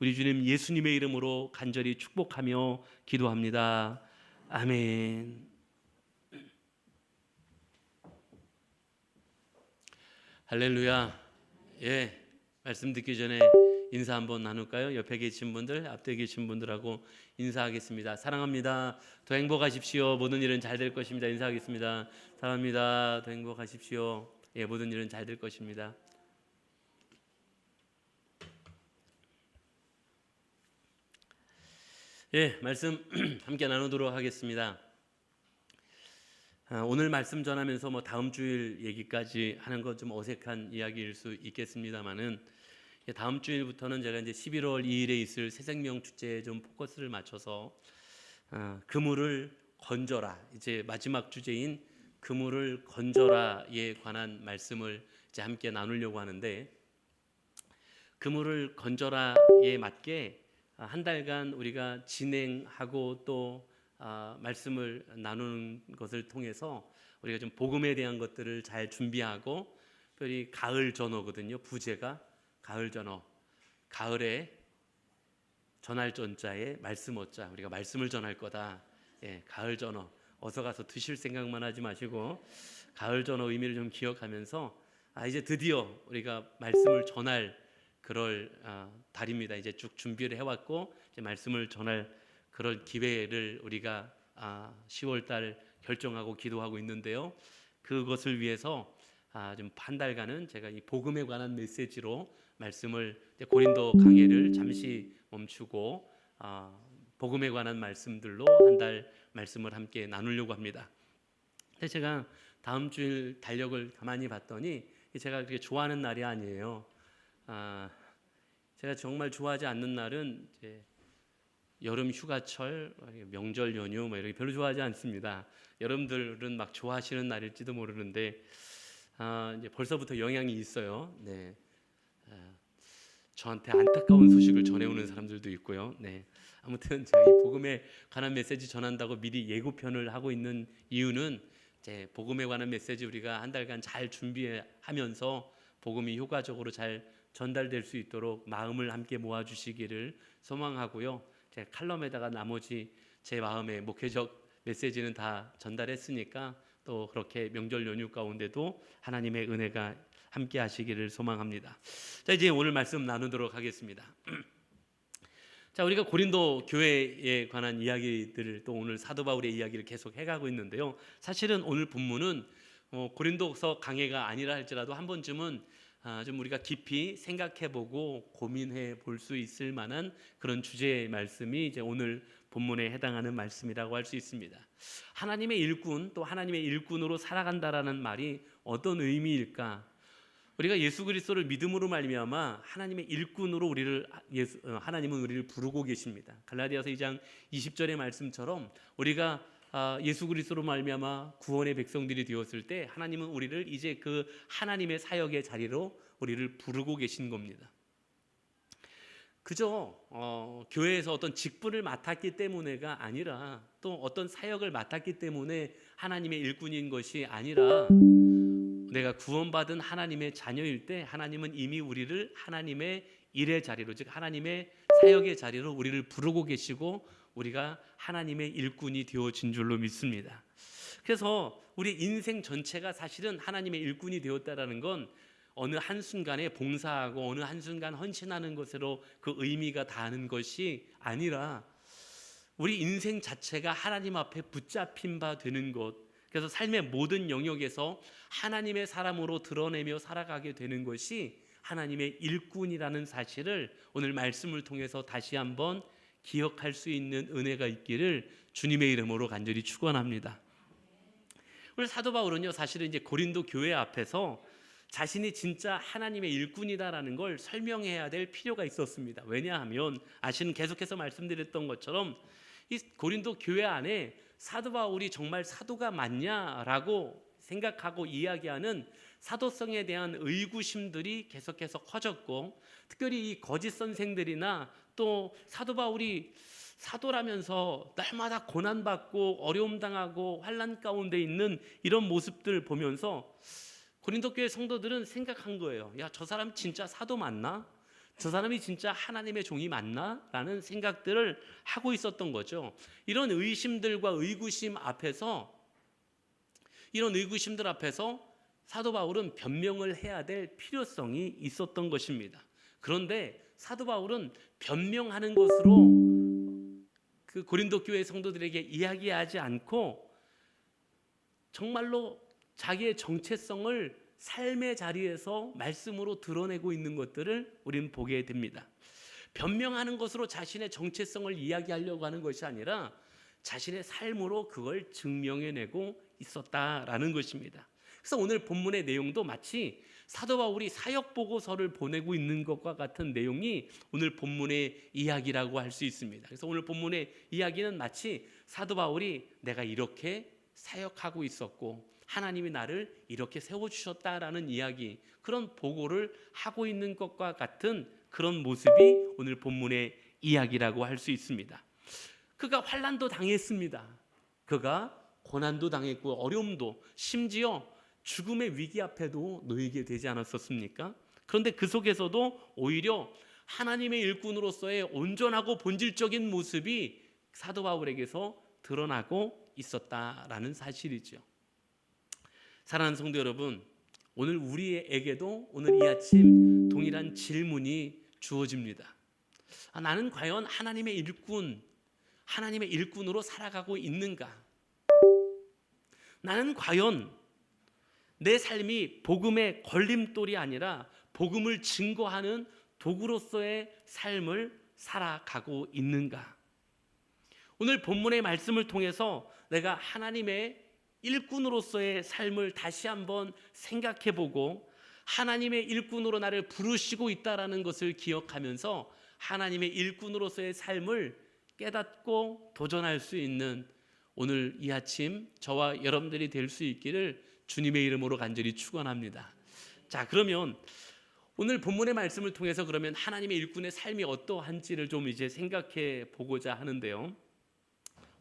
우리 주님 예수님의 이름으로 간절히 축복하며 기도합니다. 아멘. 할렐루야. 예, 말씀 듣기 전에 인사 한번 나눌까요? 옆에 계신 분들, 앞에 계신 분들하고 인사하겠습니다. 사랑합니다. 더 행복하십시오. 모든 일은 잘 될 것입니다. 인사하겠습니다. 사랑합니다. 더 행복하십시오. 예, 모든 일은 잘 될 것입니다. 예, 말씀 함께 나누도록 하겠습니다. 오늘 말씀 전하면서 다음 주일 얘기까지 하는 건 좀 어색한 이야기일 수 있겠습니다만은, 다음 주일부터는 제가 이제 11월 2일에 있을 새생명 축제에 좀 포커스를 맞춰서 그물을 건져라, 이제 마지막 주제인 그물을 건져라에 관한 말씀을 이제 함께 나누려고 하는데, 그물을 건져라에 맞게 한 달간 우리가 진행하고 또 말씀을 나누는 것을 통해서 우리가 좀 복음에 대한 것들을 잘 준비하고, 특별히 가을 전어거든요. 부제가 가을 전어, 가을에 전할 전자에 말씀 어자, 우리가 말씀을 전할 거다. 예, 가을 전어, 어서 가서 드실 생각만 하지 마시고 가을 전어 의미를 좀 기억하면서 이제 드디어 우리가 말씀을 전할 그럴 달입니다. 이제 쭉 준비를 해왔고 이제 말씀을 전할 그런 기회를 우리가 10월 달 결정하고 기도하고 있는데요. 그것을 위해서 좀 한 달간은 제가 이 복음에 관한 메시지로 말씀을, 고린도 강해를 잠시 멈추고 복음에 관한 말씀들로 한 달 말씀을 함께 나누려고 합니다. 근데 제가 다음 주일 달력을 가만히 봤더니 제가 그렇게 좋아하는 날이 아니에요. 제가 정말 좋아하지 않는 날은 이제 여름 휴가철, 명절 연휴 이렇게 별로 좋아하지 않습니다. 여러분들은 막 좋아하시는 날일지도 모르는데 이제 벌써부터 영향이 있어요. 네, 저한테 안타까운 소식을 전해오는 사람들도 있고요. 네, 아무튼 저희 복음에 관한 메시지 전한다고 미리 예고편을 하고 있는 이유는 이제 복음에 관한 메시지 우리가 한 달간 잘 준비하면서 복음이 효과적으로 잘 전달될 수 있도록 마음을 함께 모아주시기를 소망하고요. 제 칼럼에다가 나머지 제 마음의 목회적 메시지는 다 전달했으니까 또 그렇게 명절 연휴 가운데도 하나님의 은혜가 함께 하시기를 소망합니다. 자, 이제 오늘 말씀 나누도록 하겠습니다. 자, 우리가 고린도 교회에 관한 이야기들을 또 오늘 사도 바울의 이야기를 계속 해가고 있는데요. 사실은 오늘 본문은 고린도서 강해가 아니라 할지라도 한 번쯤은 좀 우리가 깊이 생각해보고 고민해 볼 수 있을 만한 그런 주제의 말씀이 이제 오늘 본문에 해당하는 말씀이라고 할 수 있습니다. 하나님의 일꾼, 또 하나님의 일꾼으로 살아간다라는 말이 어떤 의미일까? 우리가 예수 그리스도를 믿음으로 말미암아 하나님의 일꾼으로 하나님은 우리를 부르고 계십니다. 갈라디아서 2장 20절의 말씀처럼 우리가 예수 그리스도로 말미암아 구원의 백성들이 되었을 때 하나님은 우리를 이제 그 하나님의 사역의 자리로 우리를 부르고 계신 겁니다. 그저 교회에서 어떤 직분을 맡았기 때문에가 아니라, 또 어떤 사역을 맡았기 때문에 하나님의 일꾼인 것이 아니라, 내가 구원받은 하나님의 자녀일 때 하나님은 이미 우리를 하나님의 일의 자리로, 즉 하나님의 사역의 자리로 우리를 부르고 계시고 우리가 하나님의 일꾼이 되어진 줄로 믿습니다. 그래서 우리 인생 전체가 사실은 하나님의 일꾼이 되었다라는 건 어느 한순간에 봉사하고 어느 한순간 헌신하는 것으로 그 의미가 다하는 것이 아니라, 우리 인생 자체가 하나님 앞에 붙잡힌 바 되는 것, 그래서 삶의 모든 영역에서 하나님의 사람으로 드러내며 살아가게 되는 것이 하나님의 일꾼이라는 사실을 오늘 말씀을 통해서 다시 한번 기억할 수 있는 은혜가 있기를 주님의 이름으로 간절히 축원합니다. 오늘 사도 바울은요, 사실은 이제 고린도 교회 앞에서 자신이 진짜 하나님의 일꾼이다라는 걸 설명해야 될 필요가 있었습니다. 왜냐하면 계속해서 말씀드렸던 것처럼 이 고린도 교회 안에 사도 바울이 정말 사도가 맞냐라고 생각하고 이야기하는 사도성에 대한 의구심들이 계속해서 커졌고, 특별히 이 거짓 선생들이나 또 사도 바울이 사도라면서 날마다 고난받고 어려움 당하고 환난 가운데 있는 이런 모습들 보면서 고린도 교회 성도들은 생각한 거예요. 야, 저 사람 진짜 사도 맞나? 저 사람이 진짜 하나님의 종이 맞나? 라는 생각들을 하고 있었던 거죠. 이런 의심들과 의구심 앞에서, 이런 의구심들 앞에서 사도 바울은 변명을 해야 될 필요성이 있었던 것입니다. 그런데 사도 바울은 변명하는 것으로 그 고린도 교회 성도들에게 이야기하지 않고 정말로 자기의 정체성을 삶의 자리에서 말씀으로 드러내고 있는 것들을 우리는 보게 됩니다. 변명하는 것으로 자신의 정체성을 이야기하려고 하는 것이 아니라 자신의 삶으로 그걸 증명해내고 있었다라는 것입니다. 그래서 오늘 본문의 내용도 마치 사도 바울이 사역 보고서를 보내고 있는 것과 같은 내용이 오늘 본문의 이야기라고 할 수 있습니다. 그래서 오늘 본문의 이야기는 마치 사도 바울이 내가 이렇게 사역하고 있었고 하나님이 나를 이렇게 세워주셨다라는 이야기, 그런 보고를 하고 있는 것과 같은 그런 모습이 오늘 본문의 이야기라고 할 수 있습니다. 그가 환난도 당했습니다. 그가 고난도 당했고 어려움도, 심지어 죽음의 위기 앞에도 놓이게 되지 않았었습니까? 그런데 그 속에서도 오히려 하나님의 일꾼으로서의 온전하고 본질적인 모습이 사도 바울에게서 드러나고 있었다라는 사실이죠. 사랑하는 성도 여러분, 오늘 우리에게도 오늘 이 아침 동일한 질문이 주어집니다. 나는 과연 하나님의 일꾼, 하나님의 일꾼으로 살아가고 있는가? 나는 과연 내 삶이 복음의 걸림돌이 아니라 복음을 증거하는 도구로서의 삶을 살아가고 있는가? 오늘 본문의 말씀을 통해서 내가 하나님의 일꾼으로서의 삶을 다시 한번 생각해보고 하나님의 일꾼으로 나를 부르시고 있다는 것을 기억하면서 하나님의 일꾼으로서의 삶을 깨닫고 도전할 수 있는 오늘 이 아침 저와 여러분들이 될 수 있기를 주님의 이름으로 간절히 축원합니다. 자, 그러면 오늘 본문의 말씀을 통해서 그러면 하나님의 일꾼의 삶이 어떠한지를 좀 이제 생각해 보고자 하는데요.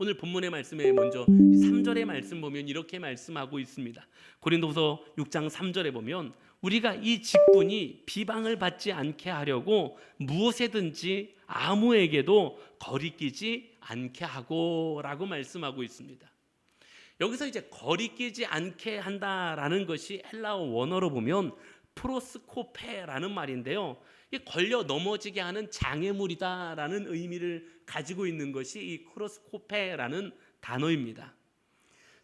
오늘 본문의 말씀에 먼저 3절의 말씀 보면 이렇게 말씀하고 있습니다. 고린도후서 6장 3절에 보면 우리가 이 직분이 비방을 받지 않게 하려고 무엇에든지 아무에게도 거리끼지 않게 하고 라고 말씀하고 있습니다. 여기서 이제 거리끼지 않게 한다라는 것이 헬라어 원어로 보면 프로스코페라는 말인데요. 이 걸려 넘어지게 하는 장애물이다라는 의미를 가지고 있는 것이 이 크로스코페라는 단어입니다.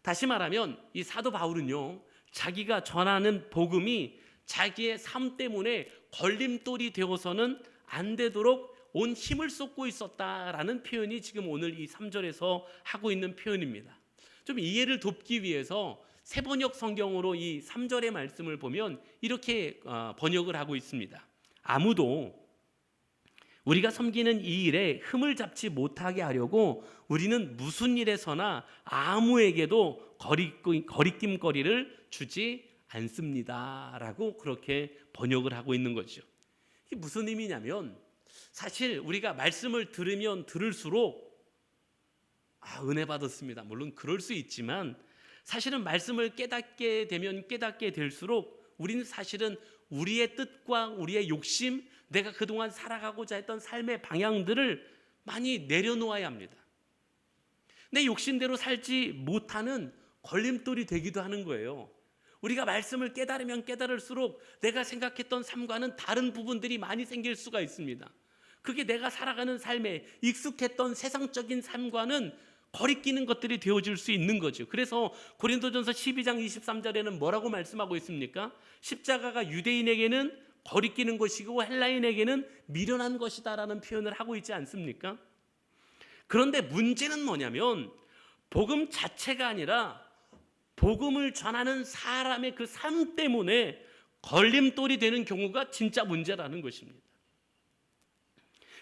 다시 말하면 이 사도 바울은요, 자기가 전하는 복음이 자기의 삶 때문에 걸림돌이 되어서는 안 되도록 온 힘을 쏟고 있었다라는 표현이 지금 오늘 이 3절에서 하고 있는 표현입니다. 좀 이해를 돕기 위해서 세번역 성경으로 이 3절의 말씀을 보면 이렇게 번역을 하고 있습니다. 아무도 우리가 섬기는 이 일에 흠을 잡지 못하게 하려고 우리는 무슨 일에서나 아무에게도 거리낌거리를 주지 않습니다 라고 그렇게 번역을 하고 있는 거죠. 이게 무슨 의미냐면 사실 우리가 말씀을 들으면 들을수록 은혜 받았습니다. 물론 그럴 수 있지만 사실은 말씀을 깨닫게 되면 깨닫게 될수록 우리는 사실은 우리의 뜻과 우리의 욕심, 내가 그동안 살아가고자 했던 삶의 방향들을 많이 내려놓아야 합니다. 내 욕심대로 살지 못하는 걸림돌이 되기도 하는 거예요. 우리가 말씀을 깨달으면 깨달을수록 내가 생각했던 삶과는 다른 부분들이 많이 생길 수가 있습니다. 그게 내가 살아가는 삶에 익숙했던 세상적인 삶과는 거리끼는 것들이 되어질 수 있는 거죠. 그래서 고린도전서 12장 23절에는 뭐라고 말씀하고 있습니까? 십자가가 유대인에게는 거리끼는 것이고 헬라인에게는 미련한 것이다라는 표현을 하고 있지 않습니까? 그런데 문제는 뭐냐면 복음 자체가 아니라 복음을 전하는 사람의 그 삶 때문에 걸림돌이 되는 경우가 진짜 문제라는 것입니다.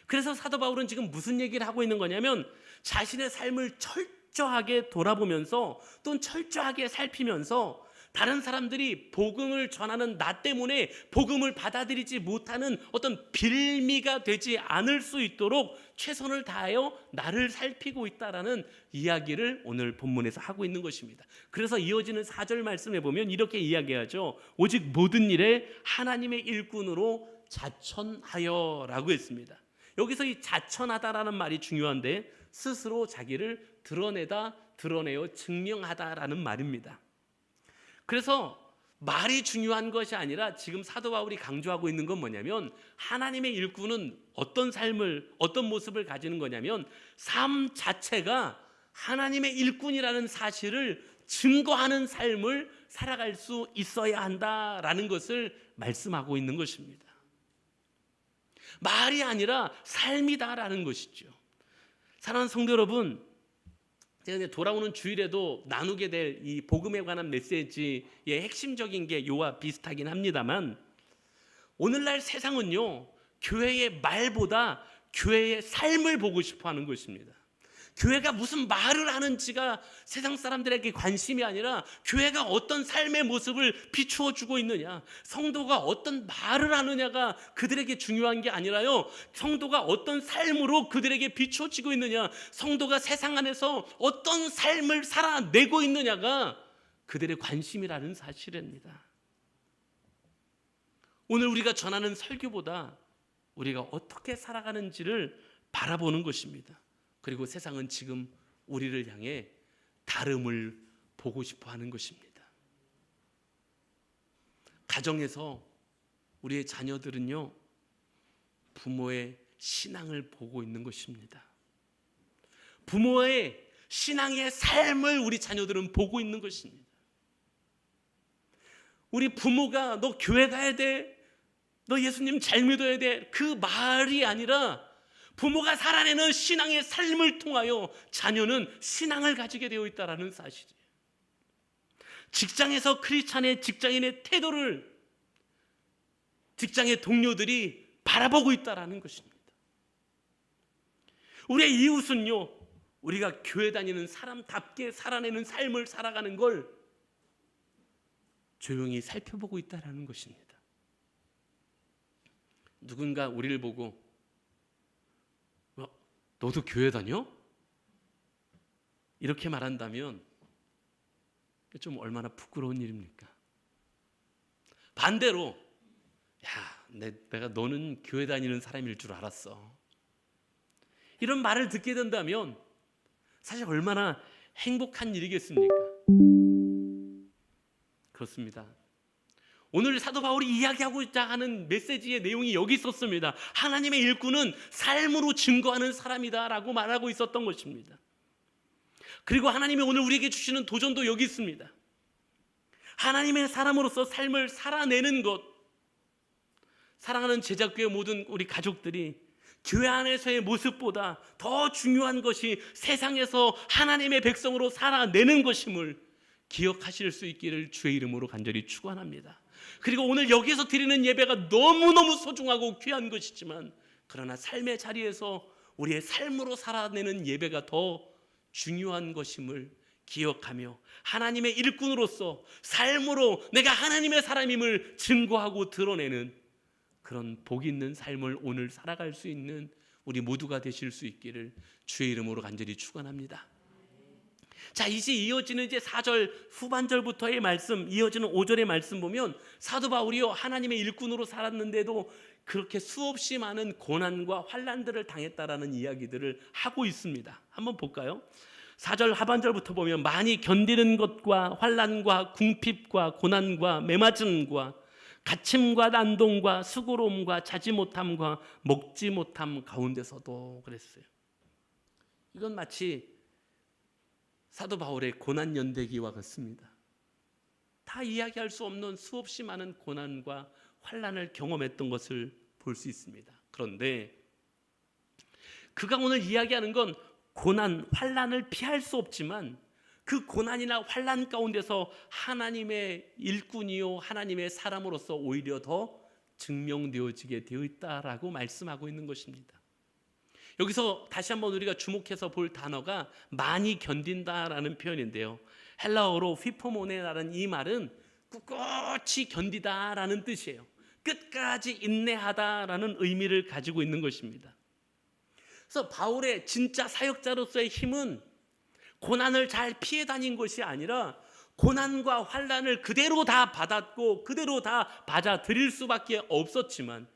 그래서 사도 바울은 지금 무슨 얘기를 하고 있는 거냐면 자신의 삶을 철저하게 돌아보면서 또는 철저하게 살피면서 다른 사람들이 복음을 전하는 나 때문에 복음을 받아들이지 못하는 어떤 빌미가 되지 않을 수 있도록 최선을 다하여 나를 살피고 있다라는 이야기를 오늘 본문에서 하고 있는 것입니다. 그래서 이어지는 4절 말씀에 보면 이렇게 이야기하죠. 오직 모든 일에 하나님의 일꾼으로 자천하여라고 했습니다. 여기서 이 자천하다라는 말이 중요한데 스스로 자기를 드러내어 증명하다라는 말입니다. 그래서 말이 중요한 것이 아니라 지금 사도 바울이 강조하고 있는 건 뭐냐면 하나님의 일꾼은 어떤 모습을 가지는 거냐면 삶 자체가 하나님의 일꾼이라는 사실을 증거하는 삶을 살아갈 수 있어야 한다라는 것을 말씀하고 있는 것입니다. 말이 아니라 삶이다라는 것이죠. 사랑하는 성도 여러분, 제가 돌아오는 주일에도 나누게 될 이 복음에 관한 메시지의 핵심적인 게 요와 비슷하긴 합니다만, 오늘날 세상은요 교회의 말보다 교회의 삶을 보고 싶어 하는 것입니다. 교회가 무슨 말을 하는지가 세상 사람들에게 관심이 아니라 교회가 어떤 삶의 모습을 비추어 주고 있느냐, 성도가 어떤 말을 하느냐가 그들에게 중요한 게 아니라요, 성도가 어떤 삶으로 그들에게 비춰지고 있느냐, 성도가 세상 안에서 어떤 삶을 살아내고 있느냐가 그들의 관심이라는 사실입니다. 오늘 우리가 전하는 설교보다 우리가 어떻게 살아가는지를 바라보는 것입니다. 그리고 세상은 지금 우리를 향해 다름을 보고 싶어 하는 것입니다. 가정에서 우리의 자녀들은요 부모의 신앙을 보고 있는 것입니다. 부모의 신앙의 삶을 우리 자녀들은 보고 있는 것입니다. 우리 부모가 너 교회 가야 돼, 너 예수님 잘 믿어야 돼, 그 말이 아니라 부모가 살아내는 신앙의 삶을 통하여 자녀는 신앙을 가지게 되어 있다는 사실이에요. 직장에서 크리스찬의 직장인의 태도를 직장의 동료들이 바라보고 있다는 것입니다. 우리의 이웃은요 우리가 교회 다니는 사람답게 살아내는 삶을 살아가는 걸 조용히 살펴보고 있다는 것입니다. 누군가 우리를 보고 너도 교회 다녀? 이렇게 말한다면 좀 얼마나 부끄러운 일입니까? 반대로 내가 너는 교회 다니는 사람일 줄 알았어, 이런 말을 듣게 된다면 사실 얼마나 행복한 일이겠습니까? 그렇습니다. 오늘 사도 바울이 이야기하고자 하는 메시지의 내용이 여기 있었습니다. 하나님의 일꾼은 삶으로 증거하는 사람이다 라고 말하고 있었던 것입니다. 그리고 하나님이 오늘 우리에게 주시는 도전도 여기 있습니다. 하나님의 사람으로서 삶을 살아내는 것, 사랑하는 제자교회 모든 우리 가족들이 교회 안에서의 모습보다 더 중요한 것이 세상에서 하나님의 백성으로 살아내는 것임을 기억하실 수 있기를 주의 이름으로 간절히 축원합니다. 그리고 오늘 여기서 드리는 예배가 너무너무 소중하고 귀한 것이지만, 그러나 삶의 자리에서 우리의 삶으로 살아내는 예배가 더 중요한 것임을 기억하며 하나님의 일꾼으로서 삶으로 내가 하나님의 사람임을 증거하고 드러내는 그런 복 있는 삶을 오늘 살아갈 수 있는 우리 모두가 되실 수 있기를 주의 이름으로 간절히 축원합니다. 자, 이제 이어지는 4절 후반절부터의 말씀, 이어지는 5절의 말씀 보면 사도 바울이요 하나님의 일꾼으로 살았는데도 그렇게 수없이 많은 고난과 환난들을 당했다라는 이야기들을 하고 있습니다. 한번 볼까요? 4절 하반절부터 보면 많이 견디는 것과 환난과 궁핍과 고난과 매맞음과 갇힘과 난동과 수고로움과 자지 못함과 먹지 못함 가운데서도 그랬어요. 이건 마치 사도 바울의 고난 연대기와 같습니다. 다 이야기할 수 없는 수없이 많은 고난과 환난을 경험했던 것을 볼 수 있습니다. 그런데 그가 오늘 이야기하는 건 고난, 환난을 피할 수 없지만 그 고난이나 환난 가운데서 하나님의 일꾼이요 하나님의 사람으로서 오히려 더 증명되어지게 되어 있다라고 말씀하고 있는 것입니다. 여기서 다시 한번 우리가 주목해서 볼 단어가 많이 견딘다라는 표현인데요, 헬라어로 휘포모네라는 이 말은 꿋꿋이 견디다라는 뜻이에요. 끝까지 인내하다라는 의미를 가지고 있는 것입니다. 그래서 바울의 진짜 사역자로서의 힘은 고난을 잘 피해 다닌 것이 아니라 고난과 환난을 그대로 다 받았고 그대로 다 받아들일 수밖에 없었지만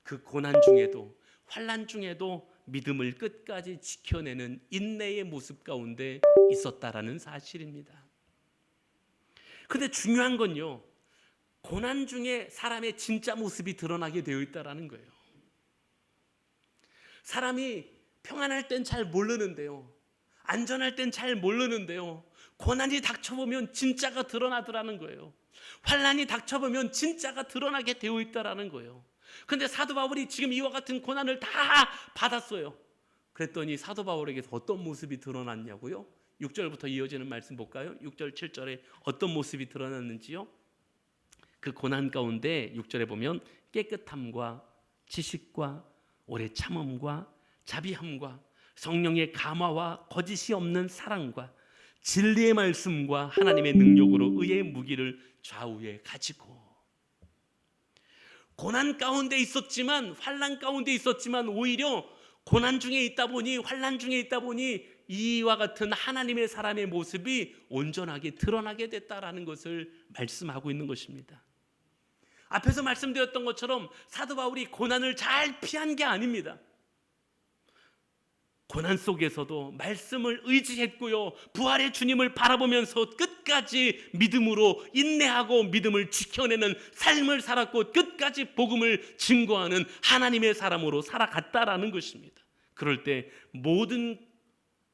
그 고난 중에도 환난 중에도 믿음을 끝까지 지켜내는 인내의 모습 가운데 있었다라는 사실입니다. 그런데 중요한 건요, 고난 중에 사람의 진짜 모습이 드러나게 되어 있다라는 거예요. 사람이 평안할 땐 잘 모르는데요, 안전할 땐 잘 모르는데요, 고난이 닥쳐보면 진짜가 드러나더라는 거예요. 환난이 닥쳐보면 진짜가 드러나게 되어 있다라는 거예요. 그런데 사도 바울이 지금 이와 같은 고난을 다 받았어요. 그랬더니 사도 바울에게서 어떤 모습이 드러났냐고요? 6절부터 이어지는 말씀 볼까요? 6절 7절에 어떤 모습이 드러났는지요? 그 고난 가운데 6절에 보면 깨끗함과 지식과 오래 참음과 자비함과 성령의 감화와 거짓이 없는 사랑과 진리의 말씀과 하나님의 능력으로 의의 무기를 좌우에 가지고, 고난 가운데 있었지만, 환난 가운데 있었지만, 오히려 고난 중에 있다 보니, 환난 중에 있다 보니 이와 같은 하나님의 사람의 모습이 온전하게 드러나게 됐다라는 것을 말씀하고 있는 것입니다. 앞에서 말씀드렸던 것처럼 사도 바울이 고난을 잘 피한 게 아닙니다. 고난 속에서도 말씀을 의지했고요, 부활의 주님을 바라보면서 끝까지 믿음으로 인내하고 믿음을 지켜내는 삶을 살았고, 끝까지 복음을 증거하는 하나님의 사람으로 살아갔다라는 것입니다. 그럴 때 모든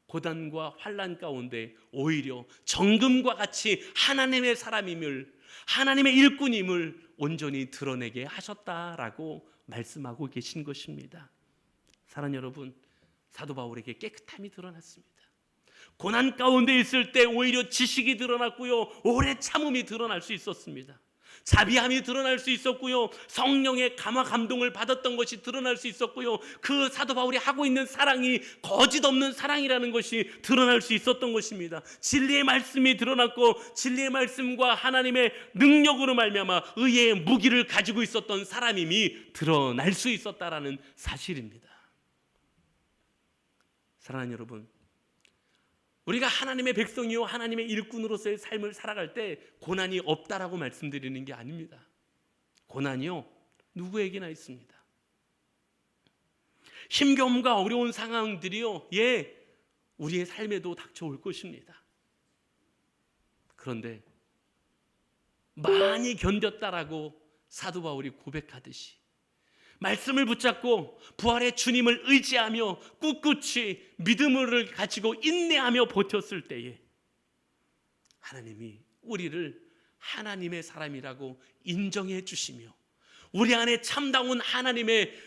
고난과 환난 가운데 오히려 정금과 같이 하나님의 사람임을, 하나님의 일꾼임을 온전히 드러내게 하셨다라고 말씀하고 계신 것입니다. 사랑하는 여러분, 사도 바울에게 깨끗함이 드러났습니다. 고난 가운데 있을 때 오히려 지식이 드러났고요, 오래 참음이 드러날 수 있었습니다. 자비함이 드러날 수 있었고요, 성령의 감화 감동을 받았던 것이 드러날 수 있었고요, 그 사도 바울이 하고 있는 사랑이 거짓 없는 사랑이라는 것이 드러날 수 있었던 것입니다. 진리의 말씀이 드러났고, 진리의 말씀과 하나님의 능력으로 말미암아 의의 무기를 가지고 있었던 사람임이 드러날 수 있었다라는 사실입니다. 사랑하는 여러분, 우리가 하나님의 백성이요 하나님의 일꾼으로서의 삶을 살아갈 때 고난이 없다라고 말씀드리는 게 아닙니다. 고난이요 누구에게나 있습니다. 힘겨움과 어려운 상황들이요, 우리의 삶에도 닥쳐올 것입니다. 그런데 많이 견뎠다라고 사도 바울이 고백하듯이 말씀을 붙잡고 부활의 주님을 의지하며 꿋꿋이 믿음을 가지고 인내하며 버텼을 때에 하나님이 우리를 하나님의 사람이라고 인정해 주시며 우리 안에 참다운 하나님의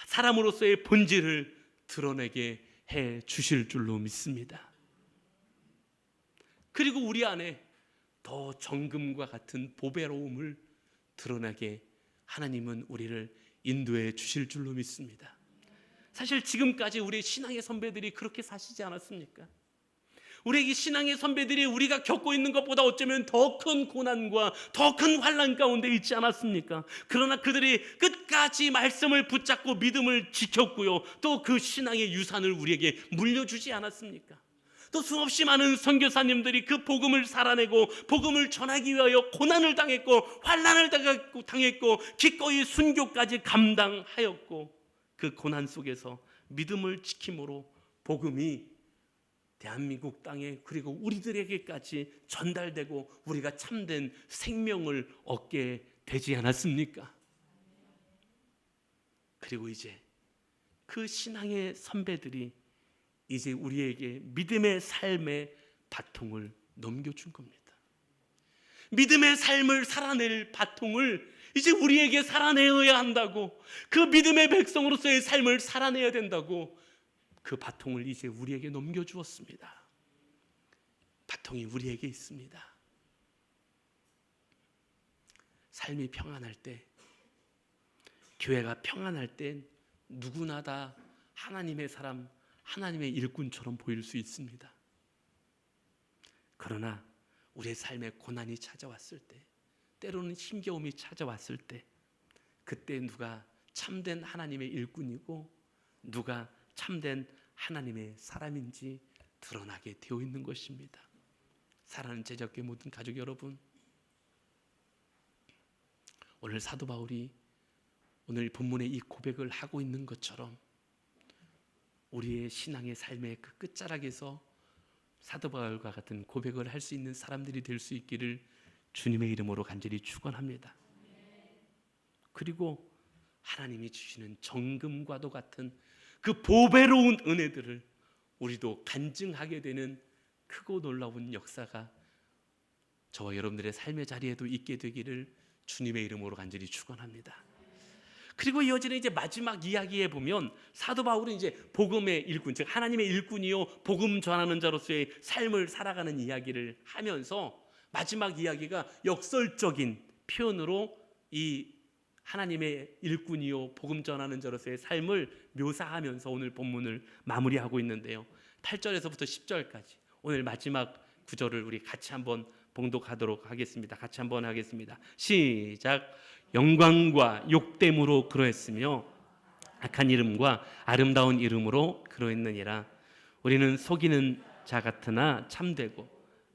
사람으로서의 본질을 드러내게 해 주실 줄로 믿습니다. 그리고 우리 안에 더 정금과 같은 보배로움을 드러나게 하나님은 우리를 인도해 주실 줄로 믿습니다. 사실 지금까지 우리 신앙의 선배들이 그렇게 사시지 않았습니까? 우리 신앙의 선배들이 우리가 겪고 있는 것보다 어쩌면 더 큰 고난과 더 큰 환난 가운데 있지 않았습니까? 그러나 그들이 끝까지 말씀을 붙잡고 믿음을 지켰고요, 또 그 신앙의 유산을 우리에게 물려주지 않았습니까? 또 수없이 많은 선교사님들이 그 복음을 살아내고 복음을 전하기 위하여 고난을 당했고 환난을 당했고 기꺼이 순교까지 감당하였고, 그 고난 속에서 믿음을 지킴으로 복음이 대한민국 땅에 그리고 우리들에게까지 전달되고 우리가 참된 생명을 얻게 되지 않았습니까? 그리고 이제 그 신앙의 선배들이 이제 우리에게 믿음의 삶의 바통을 넘겨준 겁니다. 믿음의 삶을 살아낼 바통을 이제 우리에게 살아내어야 한다고, 그 믿음의 백성으로서의 삶을 살아내야 된다고 그 바통을 이제 우리에게 넘겨주었습니다. 바통이 우리에게 있습니다. 삶이 평안할 때, 교회가 평안할 때 누구나 다 하나님의 사람, 하나님의 일꾼처럼 보일 수 있습니다. 그러나 우리의 삶에 고난이 찾아왔을 때, 때로는 힘겨움이 찾아왔을 때, 그때 누가 참된 하나님의 일꾼이고 누가 참된 하나님의 사람인지 드러나게 되어 있는 것입니다. 사랑하는 제자교회 모든 가족 여러분, 오늘 사도 바울이 오늘 본문의 이 고백을 하고 있는 것처럼 우리의 신앙의 삶의 그 끝자락에서 사도 바울과 같은 고백을 할 수 있는 사람들이 될 수 있기를 주님의 이름으로 간절히 축원합니다. 그리고 하나님이 주시는 정금과도 같은 그 보배로운 은혜들을 우리도 간증하게 되는 크고 놀라운 역사가 저와 여러분들의 삶의 자리에도 있게 되기를 주님의 이름으로 간절히 축원합니다. 그리고 이어지는 이제 마지막 이야기에 보면 사도 바울은 이제 복음의 일꾼, 즉 하나님의 일꾼이요 복음 전하는 자로서의 삶을 살아가는 이야기를 하면서 마지막 이야기가 역설적인 표현으로 이 하나님의 일꾼이요 복음 전하는 자로서의 삶을 묘사하면서 오늘 본문을 마무리하고 있는데요. 8절에서부터 10절까지 오늘 마지막 구절을 우리 같이 한번 봉독하도록 하겠습니다. 같이 한번 하겠습니다. 시작. 영광과 욕됨으로 그러했으며 악한 이름과 아름다운 이름으로 그러했느니라. 우리는 속이는 자 같으나 참되고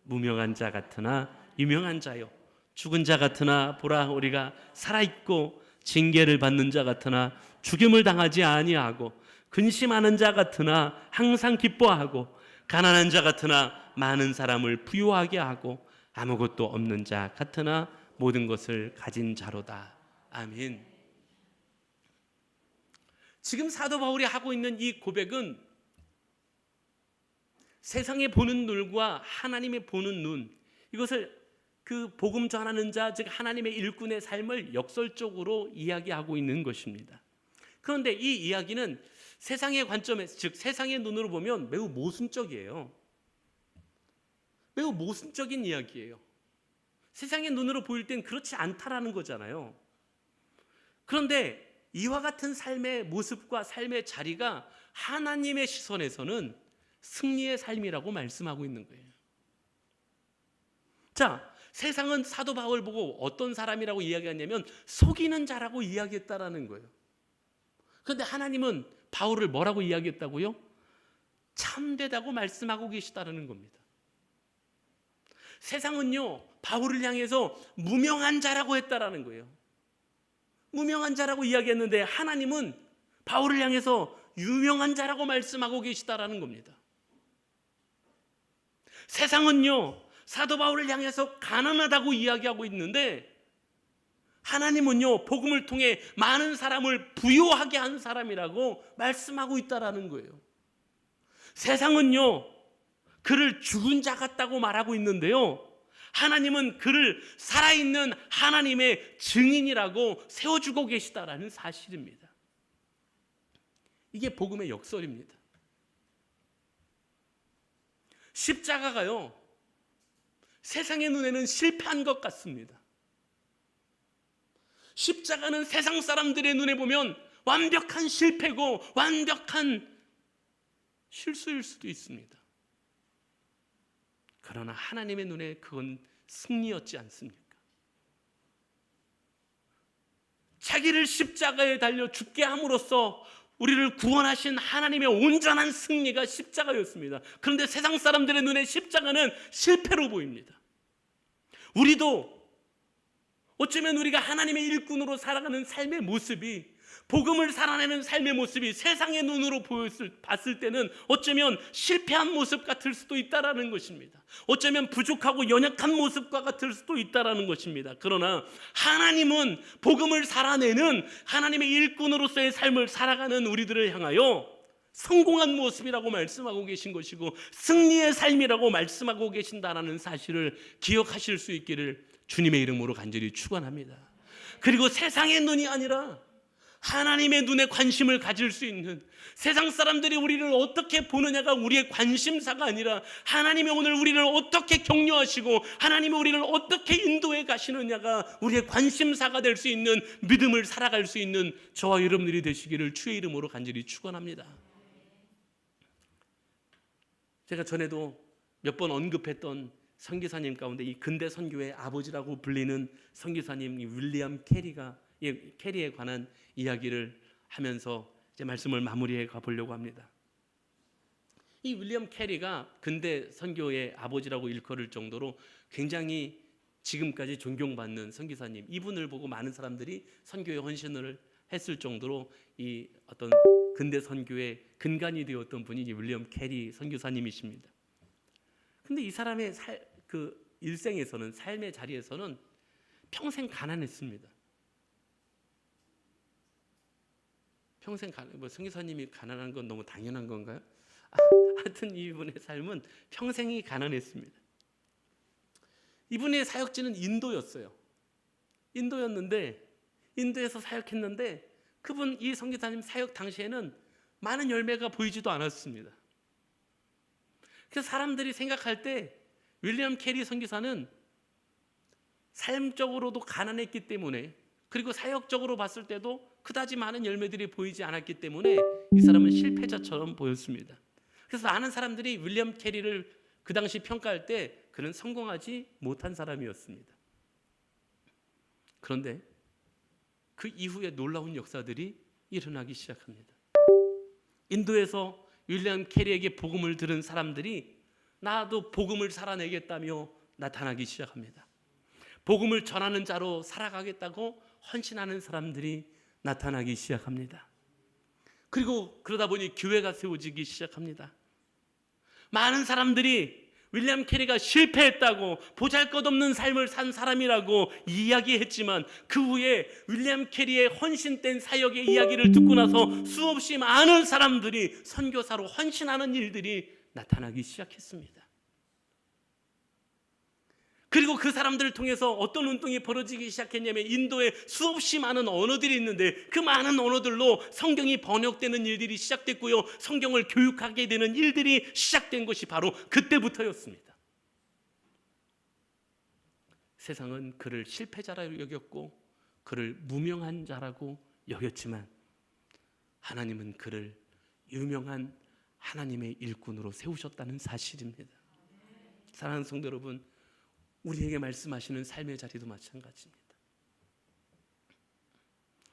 무명한 자 같으나 유명한 자요 죽은 자 같으나 보라 우리가 살아있고 징계를 받는 자 같으나 죽임을 당하지 아니하고 근심하는 자 같으나 항상 기뻐하고 가난한 자 같으나 많은 사람을 부유하게 하고 아무것도 없는 자 같으나 모든 것을 가진 자로다. 아멘. 지금 사도 바울이 하고 있는 이 고백은 세상에 보는 눈과 하나님의 보는 눈, 이것을 그 복음 전하는 자, 즉 하나님의 일꾼의 삶을 역설적으로 이야기하고 있는 것입니다. 그런데 이 이야기는 세상의 관점에서, 즉 세상의 눈으로 보면 매우 모순적이에요. 매우 모순적인 이야기예요. 세상의 눈으로 보일 땐 그렇지 않다라는 거잖아요. 그런데 이와 같은 삶의 모습과 삶의 자리가 하나님의 시선에서는 승리의 삶이라고 말씀하고 있는 거예요. 자, 세상은 사도 바울 보고 어떤 사람이라고 이야기했냐면 속이는 자라고 이야기했다라는 거예요. 그런데 하나님은 바울을 뭐라고 이야기했다고요? 참되다고 말씀하고 계시다는 겁니다. 세상은요 바울을 향해서 무명한 자라고 했다라는 거예요. 무명한 자라고 이야기했는데 하나님은 바울을 향해서 유명한 자라고 말씀하고 계시다라는 겁니다. 세상은요 사도 바울을 향해서 가난하다고 이야기하고 있는데 하나님은요 복음을 통해 많은 사람을 부유하게 한 사람이라고 말씀하고 있다라는 거예요. 세상은요 그를 죽은 자 같다고 말하고 있는데요 하나님은 그를 살아있는 하나님의 증인이라고 세워주고 계시다라는 사실입니다. 이게 복음의 역설입니다. 십자가가요 세상의 눈에는 실패한 것 같습니다. 십자가는 세상 사람들의 눈에 보면 완벽한 실패고 완벽한 실수일 수도 있습니다. 그러나 하나님의 눈에 그건 승리였지 않습니까? 자기를 십자가에 달려 죽게 함으로써 우리를 구원하신 하나님의 온전한 승리가 십자가였습니다. 그런데 세상 사람들의 눈에 십자가는 실패로 보입니다. 우리도 어쩌면 우리가 하나님의 일꾼으로 살아가는 삶의 모습이 복음을 살아내는 삶의 모습이 세상의 눈으로 봤을 때는 어쩌면 실패한 모습 같을 수도 있다라는 것입니다. 어쩌면 부족하고 연약한 모습과 같을 수도 있다라는 것입니다. 그러나 하나님은 복음을 살아내는 하나님의 일꾼으로서의 삶을 살아가는 우리들을 향하여 성공한 모습이라고 말씀하고 계신 것이고 승리의 삶이라고 말씀하고 계신다라는 사실을 기억하실 수 있기를 주님의 이름으로 간절히 축원합니다. 그리고 세상의 눈이 아니라 하나님의 눈에 관심을 가질 수 있는, 세상 사람들이 우리를 어떻게 보느냐가 우리의 관심사가 아니라 하나님이 오늘 우리를 어떻게 격려하시고 하나님이 우리를 어떻게 인도해 가시느냐가 우리의 관심사가 될 수 있는 믿음을 살아갈 수 있는 저와 여러분들이 되시기를 주의 이름으로 간절히 축원합니다. 제가 전에도 몇 번 언급했던 선교사님 가운데 이 근대 선교의 아버지라고 불리는 선교사님 윌리엄 캐리에 관한 이야기를 하면서 이제 말씀을 마무리해 가보려고 합니다. 이 윌리엄 캐리가 근대 선교의 아버지라고 일컬을 정도로 굉장히 지금까지 존경받는 선교사님, 이분을 보고 많은 사람들이 선교의 헌신을 했을 정도로 이 어떤 근대 선교의 근간이 되었던 분이 윌리엄 캐리 선교사님이십니다. 근데 이 사람의 일생에서는, 삶의 자리에서는 평생 가난했습니다. 평생 선교사님이 가난한 건 너무 당연한 건가요? 하여튼 이분의 삶은 평생이 가난했습니다. 이분의 사역지는 인도였어요. 인도에서 사역했는데 이 선교사님 사역 당시에는 많은 열매가 보이지도 않았습니다. 그래서 사람들이 생각할 때 윌리엄 캐리 선교사는 삶적으로도 가난했기 때문에, 그리고 사역적으로 봤을 때도 그다지 많은 열매들이 보이지 않았기 때문에 이 사람은 실패자처럼 보였습니다. 그래서 많은 사람들이 윌리엄 캐리를 그 당시 평가할 때 그는 성공하지 못한 사람이었습니다. 그런데 그 이후에 놀라운 역사들이 일어나기 시작합니다. 인도에서 윌리엄 캐리에게 복음을 들은 사람들이 나도 복음을 살아내겠다며 나타나기 시작합니다. 복음을 전하는 자로 살아가겠다고 헌신하는 사람들이 나타나기 시작합니다. 그리고 그러다 보니 교회가 세워지기 시작합니다. 많은 사람들이 윌리엄 캐리가 실패했다고, 보잘것없는 삶을 산 사람이라고 이야기했지만, 그 후에 윌리엄 캐리의 헌신된 사역의 이야기를 듣고 나서 수없이 많은 사람들이 선교사로 헌신하는 일들이 나타나기 시작했습니다. 그리고 그 사람들을 통해서 어떤 운동이 벌어지기 시작했냐면, 인도에 수없이 많은 언어들이 있는데 그 많은 언어들로 성경이 번역되는 일들이 시작됐고요, 성경을 교육하게 되는 일들이 시작된 것이 바로 그때부터였습니다. 세상은 그를 실패자라고 여겼고 그를 무명한 자라고 여겼지만, 하나님은 그를 유명한 하나님의 일꾼으로 세우셨다는 사실입니다. 사랑하는 성도 여러분, 우리에게 말씀하시는 삶의 자리도 마찬가지입니다.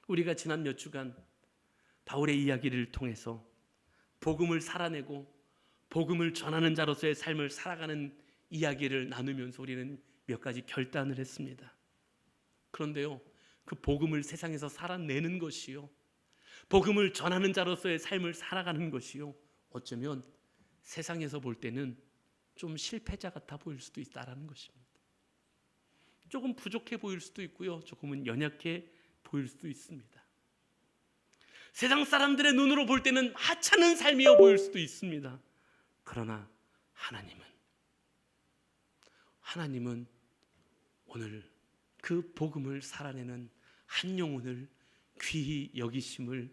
우리가 지난 몇 주간 바울의 이야기를 통해서 복음을 살아내고 복음을 전하는 자로서의 삶을 살아가는 이야기를 나누면서 우리는 몇 가지 결단을 했습니다. 그런데요, 그 복음을 세상에서 살아내는 것이요, 복음을 전하는 자로서의 삶을 살아가는 것이요, 어쩌면 세상에서 볼 때는 좀 실패자 같아 보일 수도 있다라는 것입니다. 조금 부족해 보일 수도 있고요, 조금은 연약해 보일 수도 있습니다. 세상 사람들의 눈으로 볼 때는 하찮은 삶이어 보일 수도 있습니다. 그러나 하나님은 오늘 그 복음을 살아내는 한 영혼을 귀히 여기심을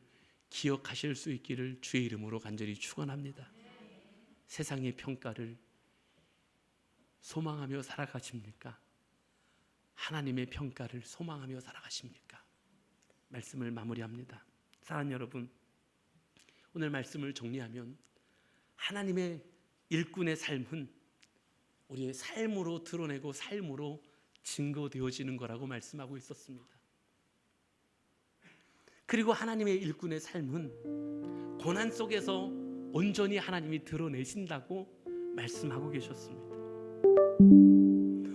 기억하실 수 있기를 주의 이름으로 간절히 축원합니다. 세상의 평가를 소망하며 살아가십니까? 하나님의 평가를 소망하며 살아가십니까? 말씀을 마무리합니다. 사랑하는 여러분, 오늘 말씀을 정리하면 하나님의 일꾼의 삶은 우리의 삶으로 드러내고 삶으로 증거되어지는 거라고 말씀하고 있었습니다. 그리고 하나님의 일꾼의 삶은 고난 속에서 온전히 하나님이 드러내신다고 말씀하고 계셨습니다.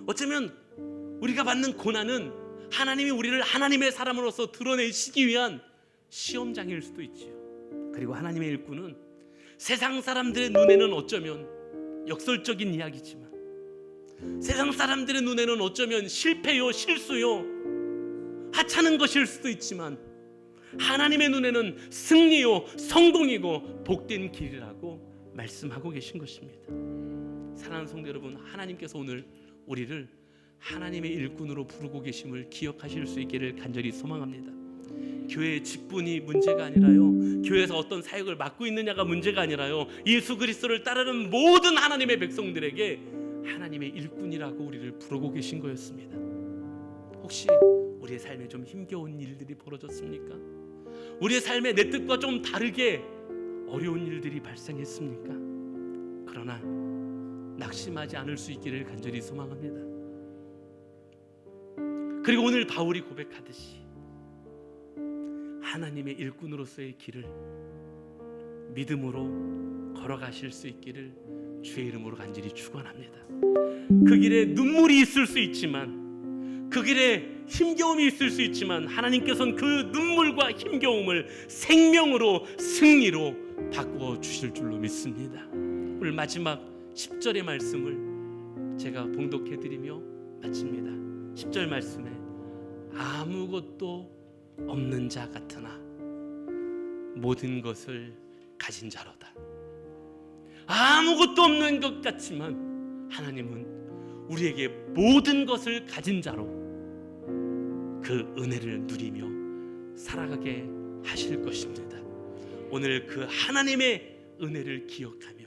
어쩌면 우리가 받는 고난은 하나님이 우리를 하나님의 사람으로서 드러내시기 위한 시험장일 수도 있지요. 그리고 하나님의 일꾼은 세상 사람들의 눈에는 어쩌면 역설적인 이야기지만, 세상 사람들의 눈에는 어쩌면 실패요, 실수요, 하찮은 것일 수도 있지만, 하나님의 눈에는 승리요, 성공이고 복된 길이라고 말씀하고 계신 것입니다. 사랑하는 성도 여러분, 하나님께서 오늘 우리를 하나님의 일꾼으로 부르고 계심을 기억하실 수 있기를 간절히 소망합니다. 교회의 직분이 문제가 아니라요, 교회에서 어떤 사역을 맡고 있느냐가 문제가 아니라요, 예수 그리스도를 따르는 모든 하나님의 백성들에게 하나님의 일꾼이라고 우리를 부르고 계신 거였습니다. 혹시 우리의 삶에 좀 힘겨운 일들이 벌어졌습니까? 우리의 삶에 내 뜻과 좀 다르게 어려운 일들이 발생했습니까? 그러나 낙심하지 않을 수 있기를 간절히 소망합니다. 그리고 오늘 바울이 고백하듯이 하나님의 일꾼으로서의 길을 믿음으로 걸어가실 수 있기를 주의 이름으로 간절히 축원합니다. 그 길에 눈물이 있을 수 있지만, 그 길에 힘겨움이 있을 수 있지만 하나님께서는 그 눈물과 힘겨움을 생명으로, 승리로 바꾸어 주실 줄로 믿습니다. 오늘 마지막 10절의 말씀을 제가 봉독해 드리며 마칩니다. 10절 말씀에 아무것도 없는 자 같으나 모든 것을 가진 자로다. 아무것도 없는 것 같지만 하나님은 우리에게 모든 것을 가진 자로 그 은혜를 누리며 살아가게 하실 것입니다. 오늘 그 하나님의 은혜를 기억하며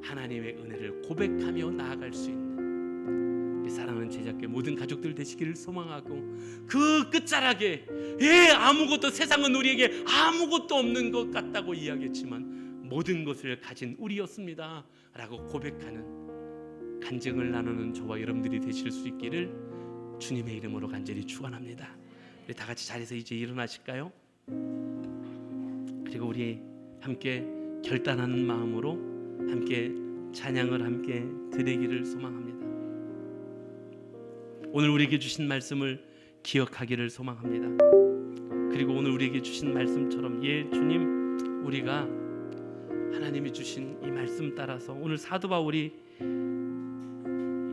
하나님의 은혜를 고백하며 나아갈 수 있는 사랑하는 제자께 모든 가족들 되시기를 소망하고, 그 끝자락에 아무것도, 세상은 우리에게 아무것도 없는 것 같다고 이야기했지만 모든 것을 가진 우리였습니다 라고 고백하는 간증을 나누는 저와 여러분들이 되실 수 있기를 주님의 이름으로 간절히 축원합니다. 우리 다 같이 자리에서 이제 일어나실까요? 그리고 우리 함께 결단하는 마음으로 함께 찬양을 함께 드리기를 소망합니다. 오늘 우리에게 주신 말씀을 기억하기를 소망합니다. 그리고 오늘 우리에게 주신 말씀처럼 주님, 우리가 하나님이 주신 이 말씀 따라서 오늘 사도 바울이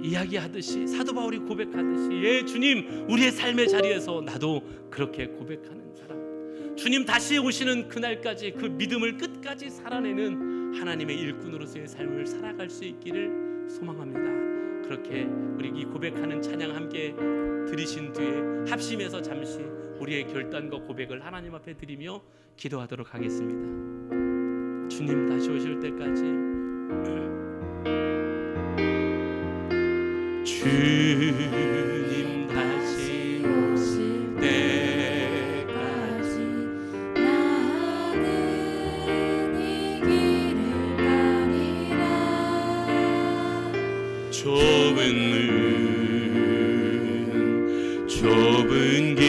이야기하듯이, 사도 바울이 고백하듯이 주님, 우리의 삶의 자리에서 나도 그렇게 고백하는 사람, 주님 다시 오시는 그날까지 그 믿음을 끝까지 살아내는 하나님의 일꾼으로서의 삶을 살아갈 수 있기를 소망합니다. 그렇게 우리 이 고백하는 찬양 함께 들으신 뒤에 합심해서 잠시 우리의 결단과 고백을 하나님 앞에 드리며 기도하도록 하겠습니다. 주님 다시 오실 때까지, 주님 다시 오실 때까지 나는 이 길을 가리라. 좁은 문, 좁은 길,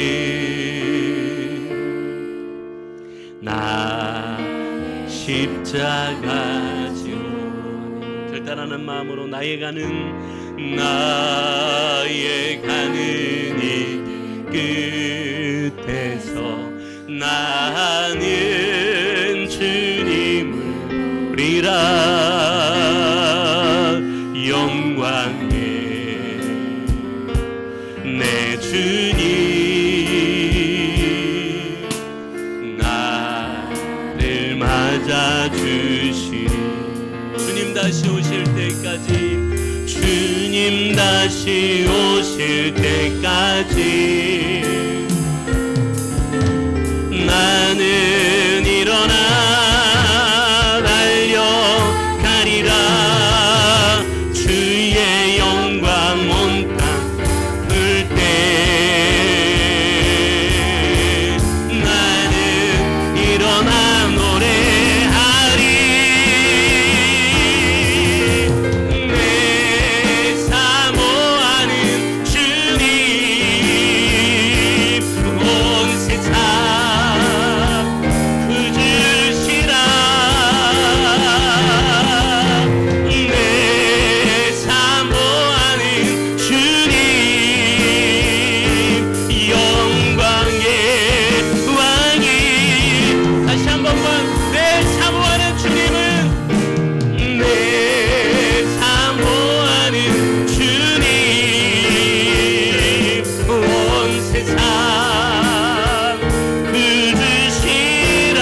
나의 십자가 지고 결단하는 마음으로 나의 가는 이 끝에서 나는 주님을 보리라. 영광의 내 주님 나를 맞아주시리. 주님 다시 오실 때까지, 주님 다시 오실 때까지 나는 일어나 달려가리라. 주의 영광 온 땅 풀 때 나는 일어나 노래하리. 내 사모하는 주님, 온 세상 그주시라. 내 사모하는 주님, 영광의 왕이. 다시 한 번만, 내 사모하는 주님은, 내 사모하는 주님, 온 세상 그주시라.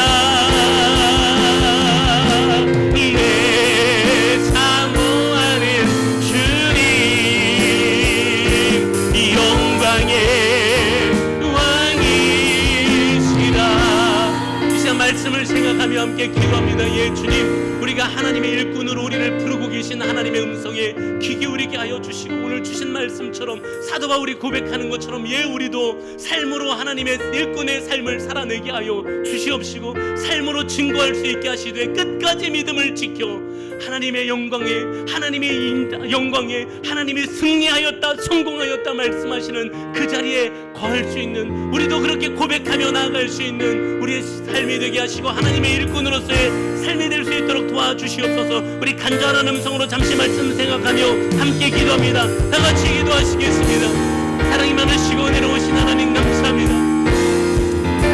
내 사모하는 주님, 영광의 왕이시라. 이 시간 말씀을 생각하며 함께 기도합니다. 주님, 우리가 하나님의 일꾼으로 우리를 부르고 계신 하나님의 음성에 귀 기울이게 하여 주시고, 오늘 주신 말씀처럼 사도 바울이 고백하는 것처럼 우리도 삶으로 하나님의 일꾼의 삶을 살아내게 하여 주시옵시고, 삶으로 증거할 수 있게 하시되 끝까지 믿음을 지켜 하나님의 영광에 하나님이 승리하였다, 성공하였다 말씀하시는 그 자리에 거할 수 있는, 우리도 그렇게 고백하며 나아갈 수 있는 우리의 삶이 되게 하시고 하나님의 일꾼으로서의 삶이 될 수 있도록 도와주시옵소서. 우리 간절한 음성으로 잠시 말씀 생각하며 함께 기도합니다. 다 같이 기도하시겠습니다. 사랑이 많으시고 은혜로우신 하나님 감사합니다.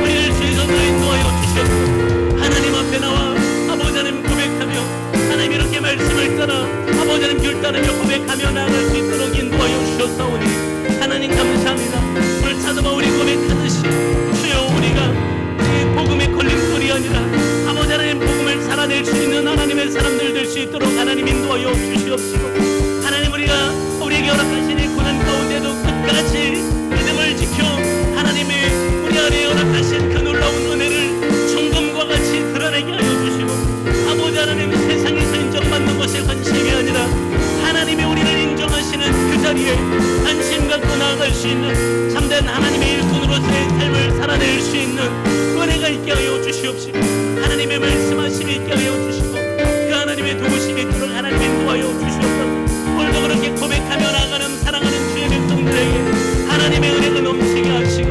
우리를 주의 손으로 인도하여 주셨고 하나님 앞에 나와 아버지 하나님 고백하며 하나님 이렇게 말씀을 따라 아버지 하나님 길 따르며 고백하며 나아갈 수 있도록 인도하여 주셨사오니 하나님 감사합니다. 오늘 찾아봐 우리 고백하듯이 주여 우리가 이 복음의 걸림돌이 아니라 아버지 하나님 복음을 살아낼 수 있는 하나님의 사람들 될 수 있도록 하나님 인도하여 주시옵시고 하나님 우리가 우리에게 허락하신 이 고난 가운데도 끝까지 믿음을 지켜 하나님이 우리 안에 허락하신 그 놀라운 은혜를 정금과 같이 드러내게 하여 주시고 아버지 하나님 세상에서 인정받는 것에 관심이 아니라 하나님이 우리를 인정하시는 그 자리에 관심 갖고 나아갈 수 있는 참된 하나님의 일꾼으로서의 삶을 살아낼 수 있는 은혜가 있게 하여 주시옵시고 하나님의 말씀하심이 있게 하여 주시고 그 하나님의 도우심이 있도록 하나님 인도하여 주시옵소서. 오늘도 그렇게 고백하며 나아가는 사랑하는 주의 백성들에게 하나님의 은혜가 넘치게 하시고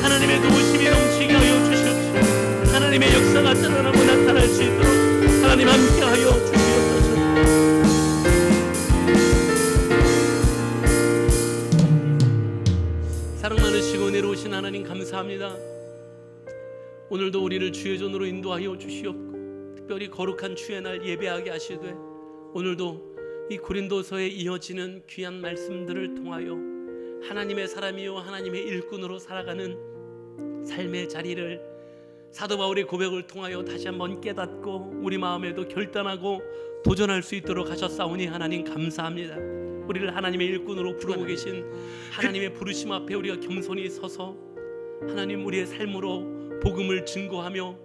하나님의 도우심이 넘치게 하여 주시옵시고 하나님의 역사가 드러나고 나타날 수 있도록 하나님 함께 하여 주시옵소서. 사랑 많으시고 은혜로우신 하나님 감사합니다. 오늘도 우리를 주의 손으로 인도하여 주시옵고 특별히 거룩한 주의 날 예배하게 하시되 오늘도 이 고린도서에 이어지는 귀한 말씀들을 통하여 하나님의 사람이요 하나님의 일꾼으로 살아가는 삶의 자리를 사도 바울의 고백을 통하여 다시 한번 깨닫고 우리 마음에도 결단하고 도전할 수 있도록 하셨사오니 하나님 감사합니다. 우리를 하나님의 일꾼으로 부르고 계신 하나님의 부르심 앞에 우리가 겸손히 서서 하나님 우리의 삶으로 복음을 증거하며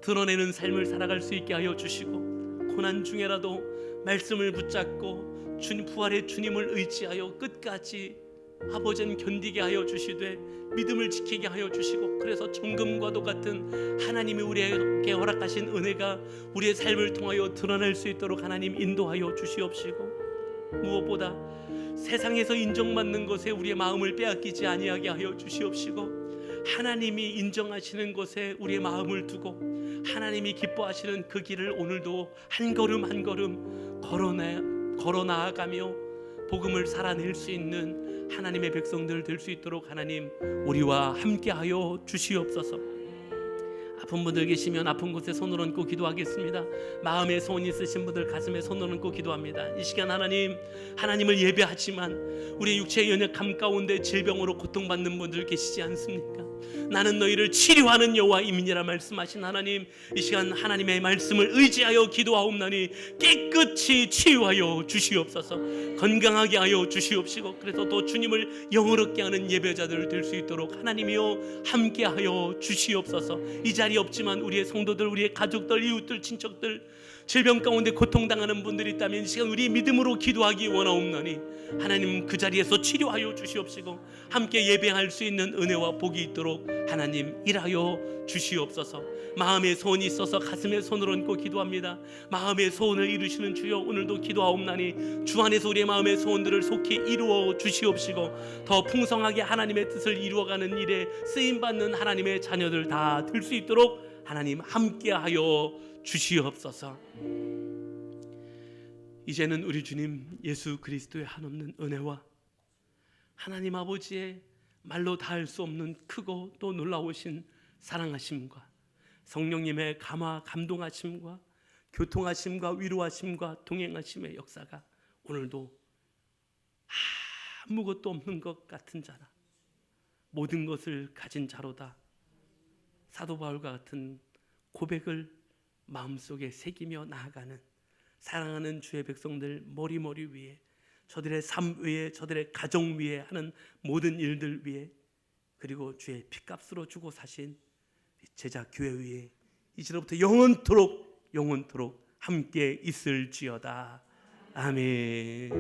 드러내는 삶을 살아갈 수 있게 하여 주시고 고난 중에라도 말씀을 붙잡고 주님 부활의 주님을 의지하여 끝까지 아버지는 견디게 하여 주시되 믿음을 지키게 하여 주시고 그래서 정금과도 같은 하나님이 우리에게 허락하신 은혜가 우리의 삶을 통하여 드러낼 수 있도록 하나님 인도하여 주시옵시고 무엇보다 세상에서 인정받는 것에 우리의 마음을 빼앗기지 아니하게 하여 주시옵시고 하나님이 인정하시는 것에 우리의 마음을 두고 하나님이 기뻐하시는 그 길을 오늘도 한 걸음 한 걸음 걸어 나아가며 복음을 살아낼 수 있는 하나님의 백성들 될 수 있도록 하나님 우리와 함께하여 주시옵소서. 아픈 분들 계시면 아픈 곳에 손을 얹고 기도하겠습니다. 마음에 소원 있으신 분들 가슴에 손을 얹고 기도합니다. 이 시간 하나님을 예배하지만 우리 육체의 연약함 가운데 질병으로 고통받는 분들 계시지 않습니까? 나는 너희를 치료하는 여호와임이니라 말씀하신 하나님, 이 시간 하나님의 말씀을 의지하여 기도하옵나니 깨끗이 치유하여 주시옵소서. 건강하게 하여 주시옵시고 그래서 또 주님을 영어롭게 하는 예배자들 될 수 있도록 하나님이여 함께하여 주시옵소서. 이 자리 없지만 우리의 성도들, 우리의 가족들, 이웃들, 친척들 질병 가운데 고통당하는 분들이 있다면 이 시간 우리 믿음으로 기도하기 원하옵나니 하나님 그 자리에서 치료하여 주시옵시고 함께 예배할 수 있는 은혜와 복이 있도록 하나님 일하여 주시옵소서. 마음의 소원이 있어서 가슴에 손을 얹고 기도합니다. 마음의 소원을 이루시는 주여 오늘도 기도하옵나니 주 안에서 우리의 마음의 소원들을 속히 이루어 주시옵시고 더 풍성하게 하나님의 뜻을 이루어가는 일에 쓰임받는 하나님의 자녀들 다 될 수 있도록 하나님 함께하여 주시옵소서. 이제는 우리 주님 예수 그리스도의 한없는 은혜와 하나님 아버지의 말로 다할 수 없는 크고 또 놀라우신 사랑하심과 성령님의 감화 감동하심과 교통하심과 위로하심과 동행하심의 역사가 오늘도 아무것도 없는 것 같은 자라 모든 것을 가진 자로다 사도 바울과 같은 고백을 마음속에 새기며 나아가는 사랑하는 주의 백성들 머리머리 위에 저들의 삶 위에 저들의 가정 위에 하는 모든 일들 위에 그리고 주의 핏값으로 주고 사신 제자 교회 위에 이제로부터 영원토록 함께 있을지어다. 아멘.